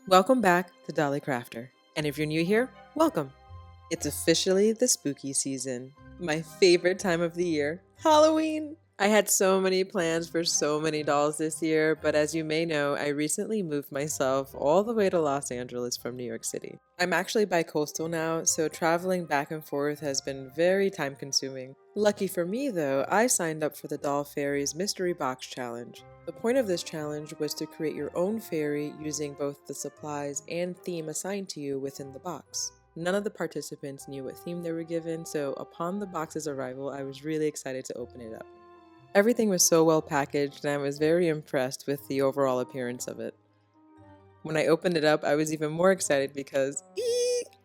Welcome back to Dolly Crafter. And if you're new here, welcome. It's officially the spooky season, my favorite time of the year, Halloween. I had so many plans for so many dolls this year, but as you may know, I recently moved myself all the way to Los Angeles from New York City. I'm actually bi-coastal now, so traveling back and forth has been very time consuming. Lucky for me though, I signed up for the Doll Fairies Mystery Box Challenge. The point of this challenge was to create your own fairy using both the supplies and theme assigned to you within the box. None of the participants knew what theme they were given, so upon the box's arrival, I was really excited to open it up. Everything was so well packaged, and I was very impressed with the overall appearance of it. When I opened it up, I was even more excited because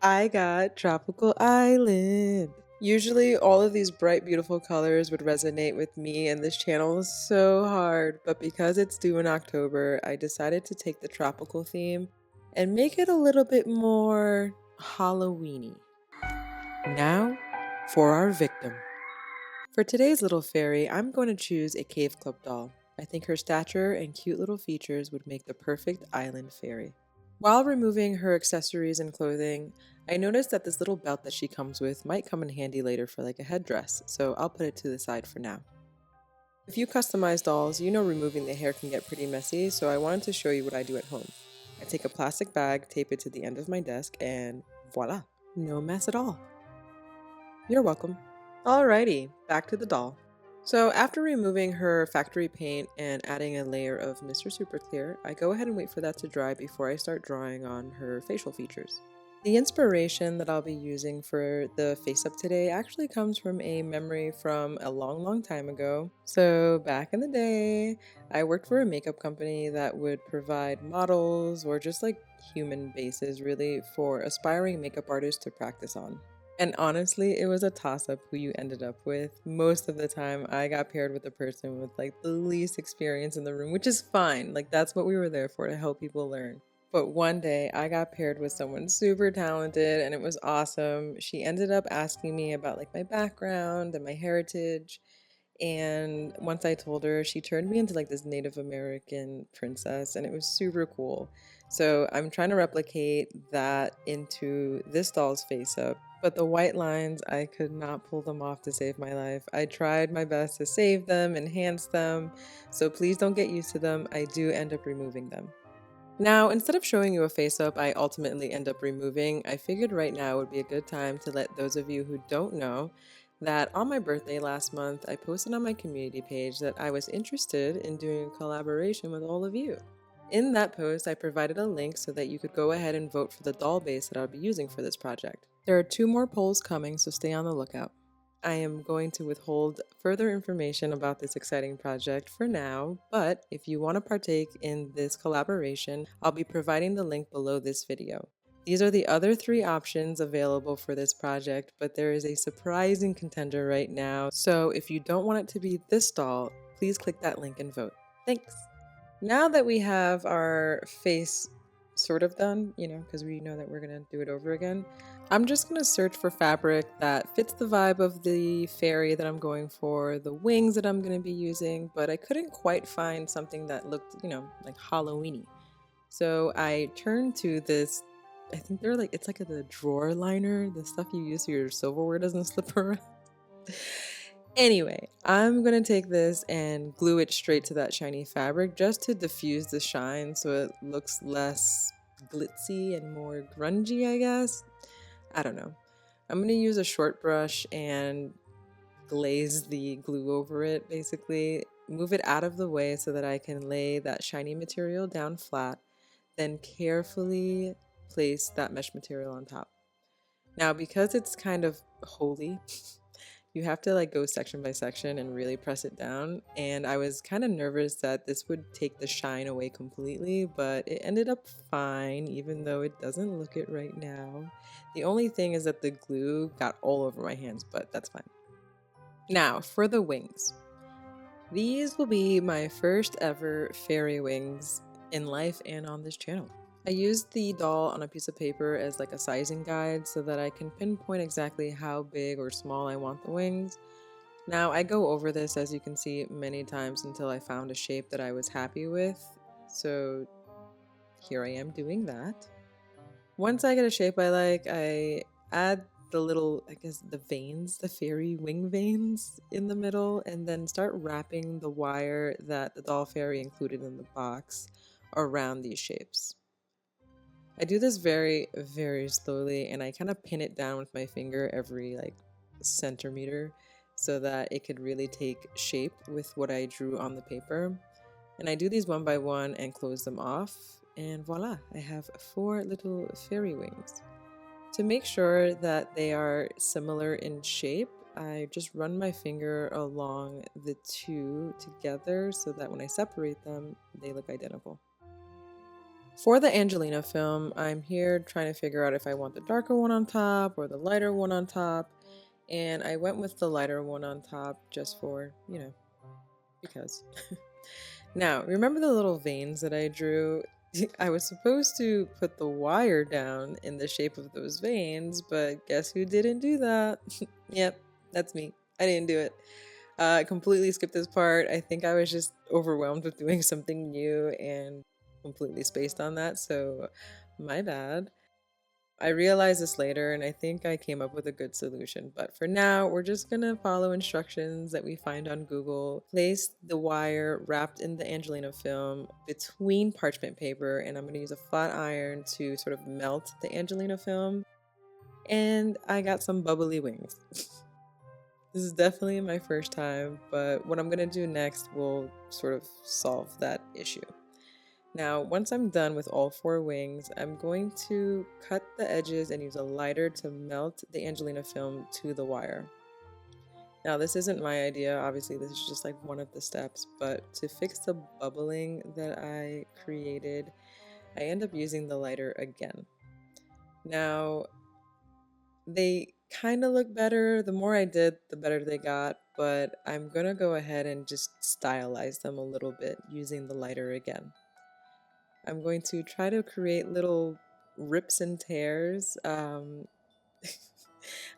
I got Tropical Island. Usually, all of these bright, beautiful colors would resonate with me and this channel so hard, but because it's due in October, I decided to take the tropical theme and make it a little bit more Halloweeny. Now, for our victim. For today's little fairy, I'm going to choose a Cave Club doll. I think her stature and cute little features would make the perfect island fairy. While removing her accessories and clothing, I noticed that this little belt that she comes with might come in handy later for like a headdress, so I'll put it to the side for now. If you customize dolls, you know removing the hair can get pretty messy, so I wanted to show you what I do at home. I take a plastic bag, tape it to the end of my desk, and voila, no mess at all. You're welcome. Alrighty, back to the doll. So after removing her factory paint and adding a layer of Mr. Super Clear, I go ahead and wait for that to dry before I start drawing on her facial features. The inspiration that I'll be using for the face up today actually comes from a memory from a long time ago. So back in the day, I worked for a makeup company that would provide models or just like human bases really for aspiring makeup artists to practice on. And honestly, it was a toss-up who you ended up with. Most of the time, I got paired with a person with like the least experience in the room, which is fine. Like that's what we were there for, to help people learn. But one day, I got paired with someone super talented and it was awesome. She ended up asking me about like my background and my heritage. And once I told her, she turned me into like this Native American princess and it was super cool. So I'm trying to replicate that into this doll's face up. But the white lines, I could not pull them off to save my life. I tried my best to save them, enhance them, so please don't get used to them. I do end up removing them. Now, instead of showing you a face-up I ultimately end up removing, I figured right now would be a good time to let those of you who don't know that on my birthday last month, I posted on my community page that I was interested in doing a collaboration with all of you. In that post, I provided a link so that you could go ahead and vote for the doll base that I'll be using for this project. There are 2 more polls coming, so stay on the lookout. I am going to withhold further information about this exciting project for now, but if you want to partake in this collaboration, I'll be providing the link below this video. These are the other 3 options available for this project, but there is a surprising contender right now, so if you don't want it to be this doll, please click that link and vote. Thanks! Now that we have our face sort of done, because we know that we're going to do it over again, I'm just going to search for fabric that fits the vibe of the fairy that I'm going for, the wings that I'm going to be using, but I couldn't quite find something that looked, like Halloweeny. So I turned to this, I think they're like, it's like the drawer liner, the stuff you use so your silverware doesn't slip around. Anyway, I'm going to take this and glue it straight to that shiny fabric just to diffuse the shine so it looks less glitzy and more grungy, I guess. I don't know. I'm going to use a short brush and glaze the glue over it, basically. Move it out of the way so that I can lay that shiny material down flat, then carefully place that mesh material on top. Now, because it's kind of holy, you have to like go section by section and really press it down, and I was kind of nervous that this would take the shine away completely, but it ended up fine even though it doesn't look it right now. The only thing is that the glue got all over my hands, but that's fine. Now for the wings. These will be my first ever fairy wings in life and on this channel. I used the doll on a piece of paper as like a sizing guide so that I can pinpoint exactly how big or small I want the wings. Now I go over this, as you can see, many times until I found a shape that I was happy with. So here I am doing that. Once I get a shape I like, I add the little, I guess, the veins, the fairy wing veins in the middle, and then start wrapping the wire that the doll fairy included in the box around these shapes. I do this very, very slowly, and I kind of pin it down with my finger every like centimeter so that it could really take shape with what I drew on the paper. And I do these one by one and close them off, and voila, I have 4 little fairy wings. To make sure that they are similar in shape, I just run my finger along the 2 together so that when I separate them, they look identical. For the Angelina film, I'm here trying to figure out if I want the darker one on top or the lighter one on top, and I went with the lighter one on top just for, because. Now, remember the little veins that I drew? I was supposed to put the wire down in the shape of those veins, but guess who didn't do that? Yep, that's me. I didn't do it. I completely skipped this part. I think I was just overwhelmed with doing something new and completely spaced on that, so my bad. I realized this later and I think I came up with a good solution, but for now, we're just gonna follow instructions that we find on Google. Place the wire wrapped in the Angelina film between parchment paper, and I'm gonna use a flat iron to sort of melt the Angelina film. And I got some bubbly wings. This is definitely my first time, but what I'm gonna do next will sort of solve that issue. Now, once I'm done with all 4 wings, I'm going to cut the edges and use a lighter to melt the Angelina film to the wire. Now, this isn't my idea, obviously this is just like one of the steps, but to fix the bubbling that I created, I end up using the lighter again. Now, they kind of look better. The more I did, the better they got, but I'm gonna go ahead and just stylize them a little bit using the lighter again. I'm going to try to create little rips and tears. I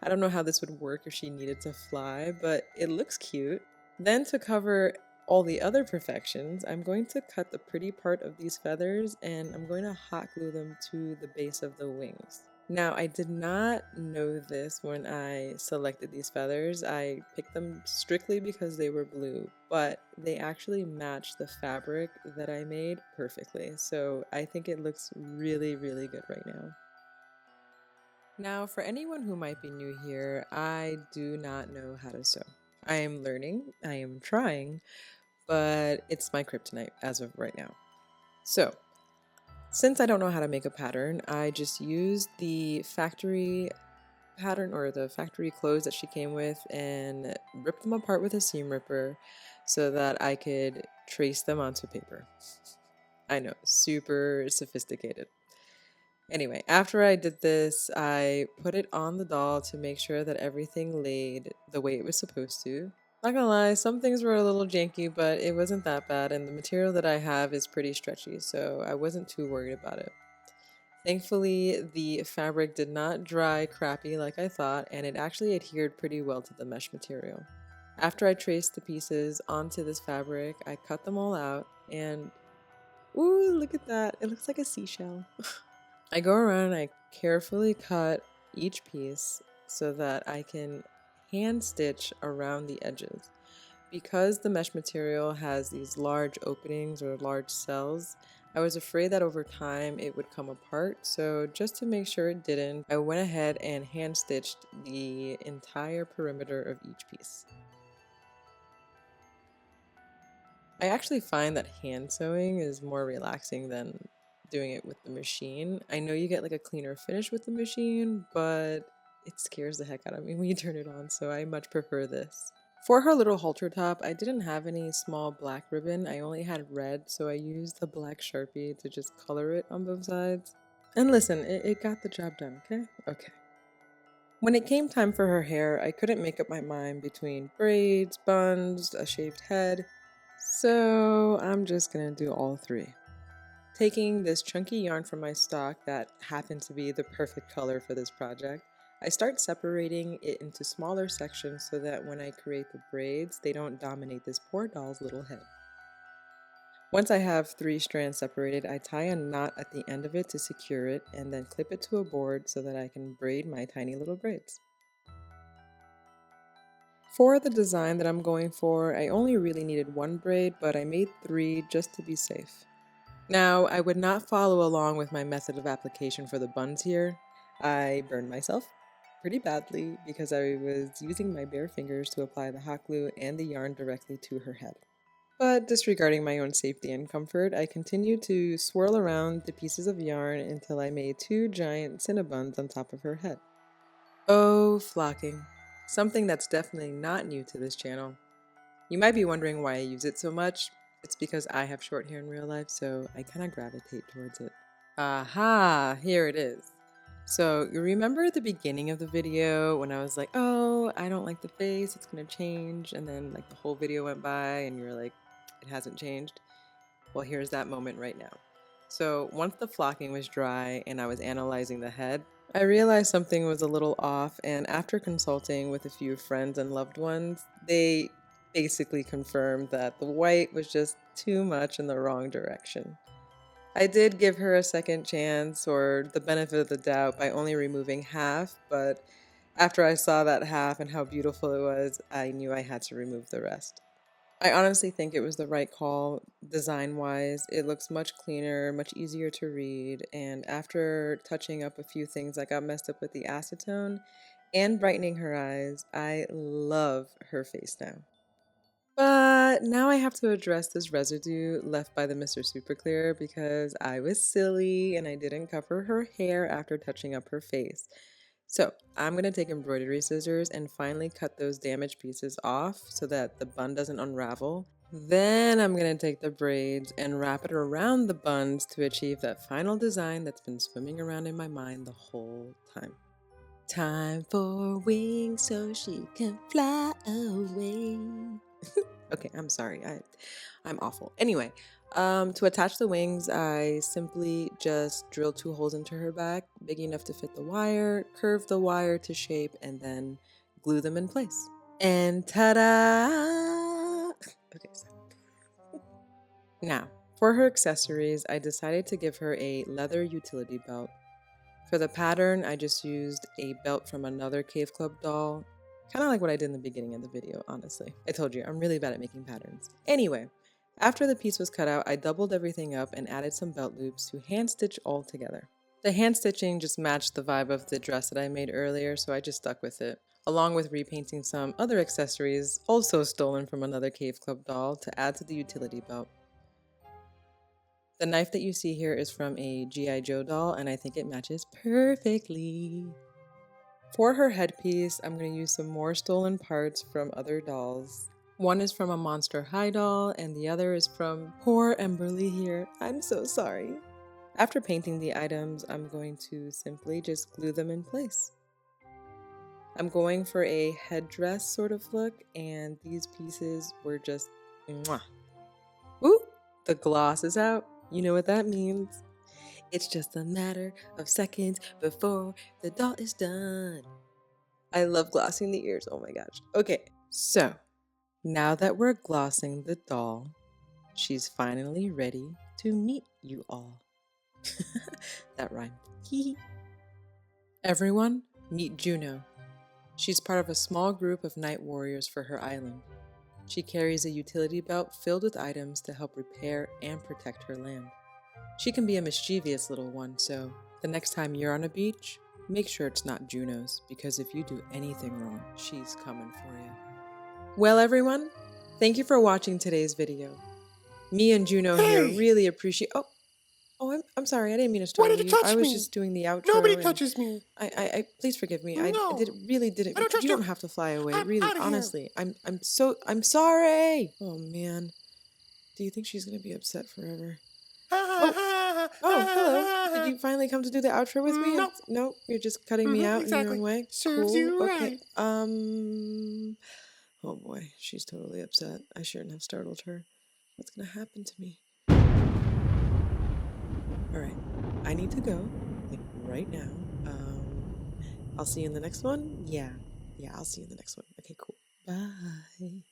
don't know how this would work if she needed to fly, but it looks cute. Then to cover all the other perfections, I'm going to cut the pretty part of these feathers and I'm going to hot glue them to the base of the wings. Now, I did not know this when I selected these feathers. I picked them strictly because they were blue, but they actually match the fabric that I made perfectly. So I think it looks really, really good right now. Now, for anyone who might be new here, I do not know how to sew. I am learning, I am trying, but it's my kryptonite as of right now. So, since I don't know how to make a pattern, I just used the factory pattern or the factory clothes that she came with and ripped them apart with a seam ripper so that I could trace them onto paper. I know, super sophisticated. Anyway, after I did this, I put it on the doll to make sure that everything laid the way it was supposed to. Not gonna lie, some things were a little janky, but it wasn't that bad, and the material that I have is pretty stretchy, so I wasn't too worried about it. Thankfully, the fabric did not dry crappy like I thought, and it actually adhered pretty well to the mesh material. After I traced the pieces onto this fabric, I cut them all out, and ooh, look at that, it looks like a seashell. I go around and I carefully cut each piece so that I can hand stitch around the edges. Because the mesh material has these large openings or large cells, I was afraid that over time it would come apart, so just to make sure it didn't, I went ahead and hand stitched the entire perimeter of each piece. I actually find that hand sewing is more relaxing than doing it with the machine. I know you get like a cleaner finish with the machine, but it scares the heck out of me when you turn it on, so I much prefer this. For her little halter top, I didn't have any small black ribbon. I only had red, so I used a black Sharpie to just color it on both sides. And listen, it got the job done, okay? Okay. When it came time for her hair, I couldn't make up my mind between braids, buns, a shaved head, so I'm just gonna do all 3. Taking this chunky yarn from my stock that happened to be the perfect color for this project, I start separating it into smaller sections so that when I create the braids, they don't dominate this poor doll's little head. Once I have 3 strands separated, I tie a knot at the end of it to secure it and then clip it to a board so that I can braid my tiny little braids. For the design that I'm going for, I only really needed 1 braid, but I made 3 just to be safe. Now, I would not follow along with my method of application for the buns here. I burned myself pretty badly because I was using my bare fingers to apply the hot glue and the yarn directly to her head. But disregarding my own safety and comfort, I continued to swirl around the pieces of yarn until I made 2 giant cinnabuns on top of her head. Oh, flocking. Something that's definitely not new to this channel. You might be wondering why I use it so much. It's because I have short hair in real life, so I kind of gravitate towards it. Aha, here it is. So you remember at the beginning of the video when I was like, oh, I don't like the face, it's gonna change, and then like the whole video went by and you were like, it hasn't changed? Well, here's that moment right now. So once the flocking was dry and I was analyzing the head, I realized something was a little off, and after consulting with a few friends and loved ones, they basically confirmed that the white was just too much in the wrong direction. I did give her a second chance, or the benefit of the doubt, by only removing half, but after I saw that half and how beautiful it was, I knew I had to remove the rest. I honestly think it was the right call, design-wise. It looks much cleaner, much easier to read, and after touching up a few things that got messed up with the acetone and brightening her eyes, I love her face now. But now I have to address this residue left by the Mr. Super Clear because I was silly and I didn't cover her hair after touching up her face. So I'm going to take embroidery scissors and finally cut those damaged pieces off so that the bun doesn't unravel. Then I'm going to take the braids and wrap it around the buns to achieve that final design that's been swimming around in my mind the whole time. Time for wings so she can fly away. Okay, I'm sorry. I'm awful. Anyway, to attach the wings, I simply just drill 2 holes into her back, big enough to fit the wire, curve the wire to shape, and then glue them in place. And ta-da! Okay, so. Now, for her accessories, I decided to give her a leather utility belt. For the pattern, I just used a belt from another Cave Club doll. Kind of like what I did in the beginning of the video, honestly. I told you, I'm really bad at making patterns. Anyway, after the piece was cut out, I doubled everything up and added some belt loops to hand stitch all together. The hand stitching just matched the vibe of the dress that I made earlier, so I just stuck with it, along with repainting some other accessories, also stolen from another Cave Club doll, to add to the utility belt. The knife that you see here is from a G.I. Joe doll, and I think it matches perfectly. For her headpiece, I'm going to use some more stolen parts from other dolls. One is from a Monster High doll, and the other is from poor Emberly here. I'm so sorry. After painting the items, I'm going to simply just glue them in place. I'm going for a headdress sort of look, and these pieces were just mwah. Ooh, the gloss is out. You know what that means. It's just a matter of seconds before the doll is done. I love glossing the ears. Oh my gosh. Okay, so now that we're glossing the doll, she's finally ready to meet you all. That rhymed. Everyone, meet Juno. She's part of a small group of night warriors for her island. She carries a utility belt filled with items to help repair and protect her land. She can be a mischievous little one, so the next time you're on a beach, make sure it's not Juno's, because if you do anything wrong, she's coming for you. Well, everyone, thank you for watching today's video. Me and Juno here really appreciate. I'm sorry. I didn't mean to startle you. I was just doing the outro. Nobody touches me. I please forgive me. No. I really didn't. I don't trust You don't you. have to fly away. I'm Really, outta here. honestly, I'm sorry. Oh man, do you think she's gonna be upset forever? Oh, hello. Did you finally come to do the outro with me? Nope. No, you're just cutting me out in your own way. Serves you Okay. right. Oh boy, she's totally upset. I shouldn't have startled her. What's gonna happen to me? All right, I need to go, like right now. I'll see you in the next one. Yeah, I'll see you in the next one. Okay, cool. Bye.